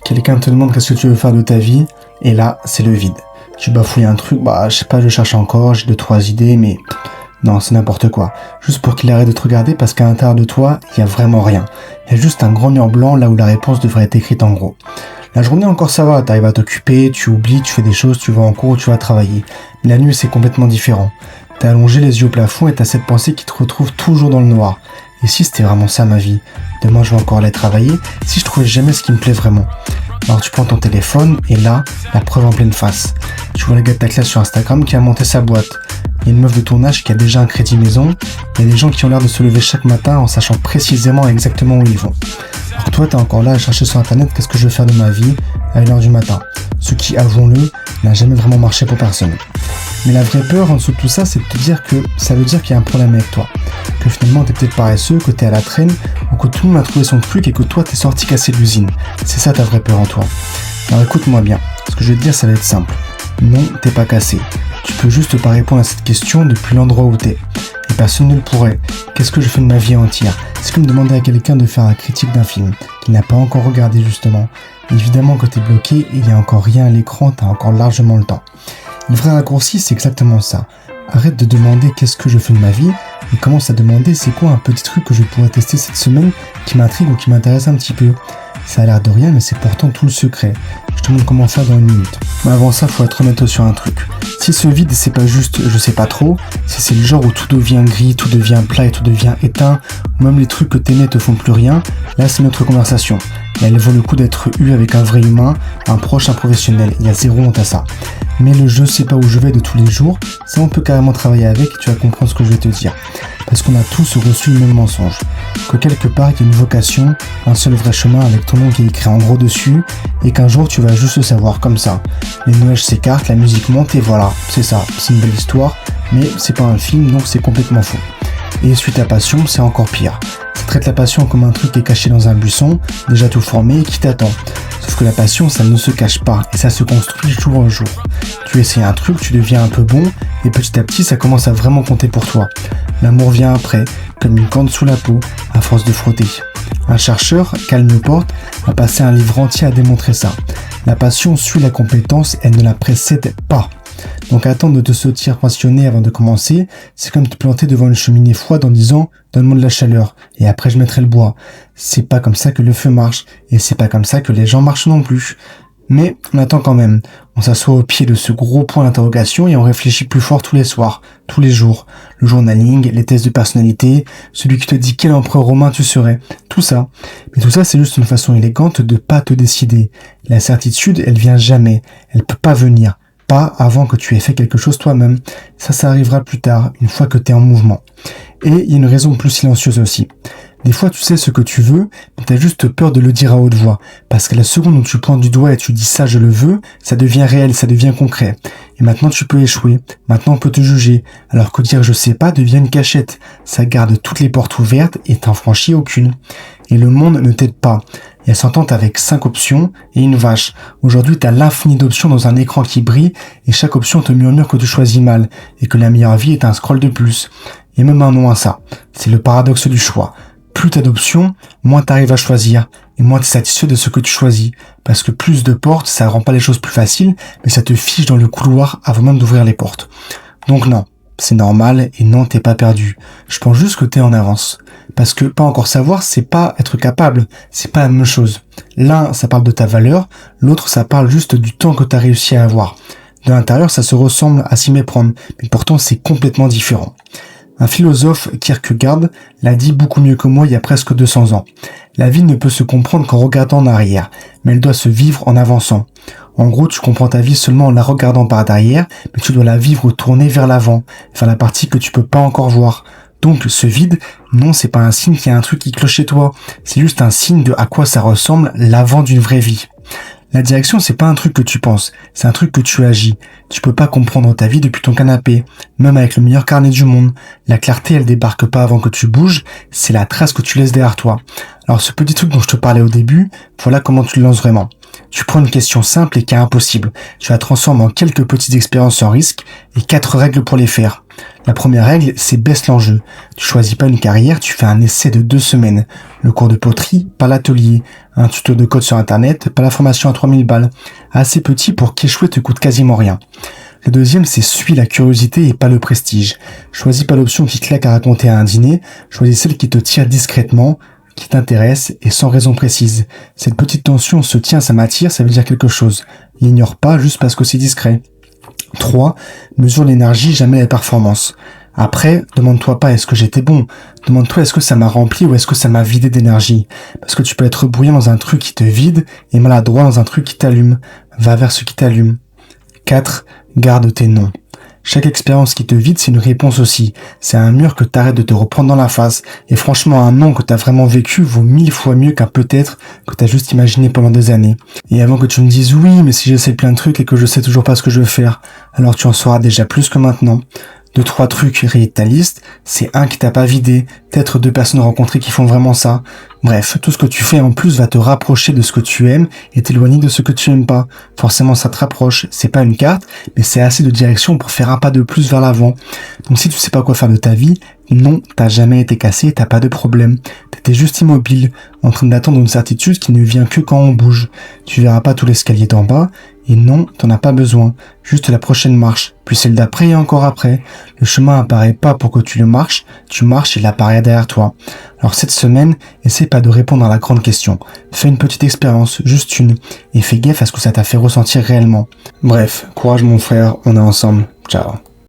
Quelqu'un te demande qu'est-ce que tu veux faire de ta vie, et là, c'est le vide. Tu bafouilles un truc, je sais pas, je cherche encore, j'ai 2-3 idées, mais non, c'est n'importe quoi. Juste pour qu'il arrête de te regarder parce qu'à l'intérieur de toi, il y a vraiment rien. Il y a juste un grand mur blanc là où la réponse devrait être écrite en gros. La journée encore ça va, t'arrives à t'occuper, tu oublies, tu fais des choses, tu vas en cours, tu vas travailler. Mais la nuit c'est complètement différent. T'as allongé les yeux au plafond et t'as cette pensée qui te retrouve toujours dans le noir. Et si c'était vraiment ça ma vie? Demain je vais encore aller travailler, si je trouvais jamais ce qui me plaît vraiment. Alors tu prends ton téléphone et là, la preuve en pleine face. Tu vois le gars de ta classe sur Instagram qui a monté sa boîte. Il y a une meuf de ton âge qui a déjà un crédit maison. Il y a des gens qui ont l'air de se lever chaque matin en sachant précisément exactement où ils vont. Alors toi, t'es encore là à chercher sur internet qu'est-ce que je veux faire de ma vie à 1h du matin. Ce qui, avouons-le, n'a jamais vraiment marché pour personne. Mais la vraie peur en dessous de tout ça, c'est de te dire que ça veut dire qu'il y a un problème avec toi. Que finalement t'es peut-être paresseux, que t'es à la traîne, ou que tout le monde a trouvé son truc et que toi t'es sorti casser l'usine. C'est ça ta vraie peur en toi. Alors écoute-moi bien, ce que je vais te dire ça va être simple. Non, t'es pas cassé. Tu peux juste pas répondre à cette question depuis l'endroit où t'es. Et personne ne le pourrait. Qu'est-ce que je fais de ma vie entière? C'est comme demander à quelqu'un de faire la critique d'un film qu'il n'a pas encore regardé justement. Évidemment que t'es bloqué et il n'y a encore rien à l'écran, t'as encore largement le temps. Le vrai raccourci, c'est exactement ça. Arrête de demander qu'est-ce que je fais de ma vie et commence à demander c'est quoi un petit truc que je pourrais tester cette semaine qui m'intrigue ou qui m'intéresse un petit peu. Ça a l'air de rien mais c'est pourtant tout le secret. Je te montre comment faire dans 1 minute. Mais avant ça, faut être honnête sur un truc. Si ce vide c'est pas juste je sais pas trop, si c'est le genre où tout devient gris, tout devient plat et tout devient éteint, ou même les trucs que t'aimais te font plus rien, là c'est notre conversation. Et elle vaut le coup d'être eue avec un vrai humain, un proche, un professionnel. Il y a zéro honte à ça. Mais le je sais pas où je vais de tous les jours, ça on peut carrément travailler avec et tu vas comprendre ce que je vais te dire. Parce qu'on a tous reçu le même mensonge. Que quelque part il y a une vocation, un seul vrai chemin avec ton nom qui est écrit en gros dessus, et qu'un jour tu vas juste le savoir comme ça. Les nuages s'écartent, la musique monte et voilà, c'est ça, c'est une belle histoire, mais c'est pas un film donc c'est complètement faux. Et suite ta passion, c'est encore pire. Ça traite la passion comme un truc qui est caché dans un buisson, déjà tout formé et qui t'attend. Sauf que la passion, ça ne se cache pas et ça se construit jour en jour. Tu essaies un truc, tu deviens un peu bon et petit à petit, ça commence à vraiment compter pour toi. L'amour vient après, comme une corne sous la peau, à force de frotter. Un chercheur, Cal Newport, a passé un livre entier à démontrer ça. La passion suit la compétence, elle ne la précède pas. Donc attendre de te sentir passionné avant de commencer, c'est comme te planter devant une cheminée froide en disant « donne-moi de la chaleur et après je mettrai le bois ». C'est pas comme ça que le feu marche et c'est pas comme ça que les gens marchent non plus. Mais on attend quand même. On s'assoit au pied de ce gros point d'interrogation et on réfléchit plus fort tous les soirs, tous les jours. Le journaling, les tests de personnalité, celui qui te dit quel empereur romain tu serais, tout ça. Mais tout ça, c'est juste une façon élégante de pas te décider. La certitude, elle vient jamais. Elle peut pas venir. Pas avant que tu aies fait quelque chose toi-même. Ça arrivera plus tard, une fois que tu es en mouvement. Et il y a une raison plus silencieuse aussi. Des fois, tu sais ce que tu veux, mais tu as juste peur de le dire à haute voix. Parce qu'à la seconde où tu pointes du doigt et tu dis ça, je le veux, ça devient réel, ça devient concret. Et maintenant, tu peux échouer. Maintenant, on peut te juger. Alors que dire je sais pas devient une cachette. Ça garde toutes les portes ouvertes et t'en franchis aucune. Et le monde ne t'aide pas. Il y a 100 ans, t'avais 5 options et une vache. Aujourd'hui, t'as l'infini d'options dans un écran qui brille et chaque option te murmure que tu choisis mal et que la meilleure vie est un scroll de plus. Il y a même un nom à ça. C'est le paradoxe du choix. Plus t'as d'options, moins t'arrives à choisir et moins t'es satisfait de ce que tu choisis. Parce que plus de portes, ça rend pas les choses plus faciles, mais ça te fiche dans le couloir avant même d'ouvrir les portes. Donc non, c'est normal et non, t'es pas perdu. Je pense juste que t'es en avance. Parce que pas encore savoir, c'est pas être capable, c'est pas la même chose. L'un, ça parle de ta valeur, l'autre, ça parle juste du temps que t'as réussi à avoir. De l'intérieur, ça se ressemble à s'y méprendre, mais pourtant c'est complètement différent. Un philosophe, Kierkegaard, l'a dit beaucoup mieux que moi il y a presque 200 ans. La vie ne peut se comprendre qu'en regardant en arrière, mais elle doit se vivre en avançant. En gros, tu comprends ta vie seulement en la regardant par derrière, mais tu dois la vivre tournée vers l'avant, vers la partie que tu peux pas encore voir. Donc, ce vide, non, c'est pas un signe qu'il y a un truc qui cloche chez toi. C'est juste un signe de à quoi ça ressemble l'avant d'une vraie vie. La direction, c'est pas un truc que tu penses, c'est un truc que tu agis. Tu peux pas comprendre ta vie depuis ton canapé, même avec le meilleur carnet du monde. La clarté, elle débarque pas avant que tu bouges, c'est la trace que tu laisses derrière toi. Alors ce petit truc dont je te parlais au début, voilà comment tu le lances vraiment. Tu prends une question simple et qui est impossible. Tu la transformes en quelques petites expériences sans risque et 4 règles pour les faire. La première règle, c'est baisse l'enjeu. Tu choisis pas une carrière, tu fais un essai de 2 semaines. Le cours de poterie, pas l'atelier. Un tuto de code sur internet, pas la formation à 3000 balles. Assez petit pour qu'échouer te coûte quasiment rien. Le deuxième, c'est suis la curiosité et pas le prestige. Choisis pas l'option qui claque à raconter à un dîner, choisis celle qui te tire discrètement, qui t'intéresse et sans raison précise. Cette petite tension se tient, ça m'attire, ça veut dire quelque chose. L'ignore pas juste parce que c'est discret. 3. Mesure l'énergie, jamais la performance. Après, demande-toi pas est-ce que j'étais bon. Demande-toi est-ce que ça m'a rempli ou est-ce que ça m'a vidé d'énergie. Parce que tu peux être bruyant dans un truc qui te vide et maladroit dans un truc qui t'allume. Va vers ce qui t'allume. 4. Garde tes noms. Chaque expérience qui te vide, c'est une réponse aussi. C'est un mur que t'arrêtes de te reprendre dans la face. Et franchement, un non que t'as vraiment vécu vaut 1000 fois mieux qu'un peut-être que t'as juste imaginé pendant des années. Et avant que tu me dises oui, mais si j'essaie plein de trucs et que je sais toujours pas ce que je veux faire, alors tu en sauras déjà plus que maintenant. 2-3 trucs rayés de ta liste, c'est un qui t'a pas vidé, peut-être 2 personnes rencontrées qui font vraiment ça. Bref, tout ce que tu fais en plus va te rapprocher de ce que tu aimes et t'éloigner de ce que tu aimes pas. Forcément, ça te rapproche. C'est pas une carte, mais c'est assez de direction pour faire un pas de plus vers l'avant. Donc si tu sais pas quoi faire de ta vie, non, t'as jamais été cassé, t'as pas de problème. T'étais juste immobile, en train d'attendre une certitude qui ne vient que quand on bouge. Tu verras pas tout l'escalier d'en bas, et non, t'en as pas besoin. Juste la prochaine marche, puis celle d'après et encore après. Le chemin apparaît pas pour que tu le marches, tu marches et il apparaît derrière toi. Alors cette semaine, essaie pas de répondre à la grande question. Fais une petite expérience, juste une, et fais gaffe à ce que ça t'a fait ressentir réellement. Bref, courage mon frère, on est ensemble. Ciao.